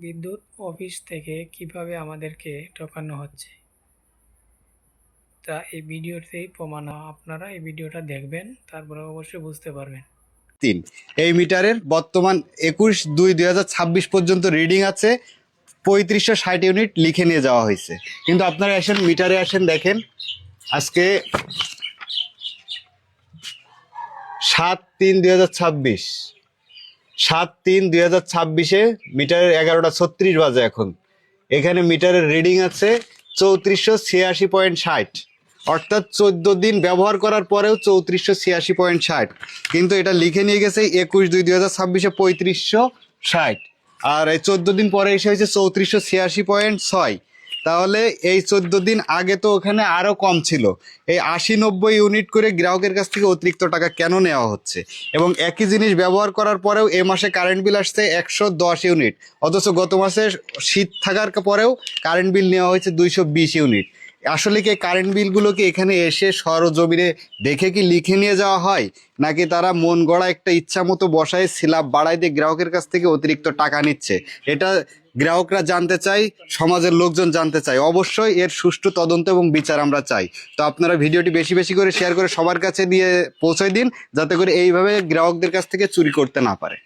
বিদ্যুৎ অফিস থেকে কিভাবে আমাদেরকে ঠকানো হচ্ছে তা এই ভিডিওতেই প্রমাণ। আপনারা এই ভিডিওটা দেখবেন, তারপরে অবশ্যই বুঝতে পারবেন। এই মিটারের বর্তমান 21/2/2026 পর্যন্ত রিডিং আছে 3560 ইউনিট লিখে নিয়ে যাওয়া হয়েছে। কিন্তু আপনারা আসেন মিটারে আসেন, দেখেন আজকে 7/3/2026 7/3/2026-এ মিটারের 11:36 বাজে। এখন এখানে মিটারের রিডিং আছে 3486.60, অর্থাৎ 14 দিন ব্যবহার করার পরেও 3486.60। কিন্তু এটা লিখে নিয়ে গেছে 21/2/2026-এ 3560, আর এই 14 দিন পরে এসে হয়েছে 3486.6। তাহলে এই 14 দিন আগে তো ওখানে আরো কম ছিল। এই 80-90 ইউনিট করে গ্রাহকের কাছ থেকে অতিরিক্ত টাকা কেন নেওয়া হচ্ছে? এবং একই জিনিস ব্যবহার করার পরেও এ মাসে কারেন্ট বিল আসছে 110 ইউনিট, অথচ গত মাসে শীত থাকার পরেও কারেন্ট বিল নেওয়া হয়েছে 220 ইউনিট। আসলে কি কারেন্ট বিলগুলোকে এখানে এসে সরজমিনে দেখে কি লিখে নিয়ে যাওয়া হয়, নাকি তারা মন গড়া একটা ইচ্ছা মতো বসায় স্ল্যাব বাড়াই দিয়ে গ্রাহকের কাছ থেকে অতিরিক্ত টাকা নিচ্ছে? এটা গ্রাহকরা জানতে চাই, সমাজের লোকজন জানতে চাই। অবশ্যই এর সুষ্ঠু তদন্ত এবং বিচার আমরা চাই। তো আপনারা ভিডিওটি বেশি বেশি করে শেয়ার করে সবার কাছে দিয়ে পৌঁছে দিন, যাতে করে এইভাবে গ্রাহকদের কাছ থেকে চুরি করতে না পারে।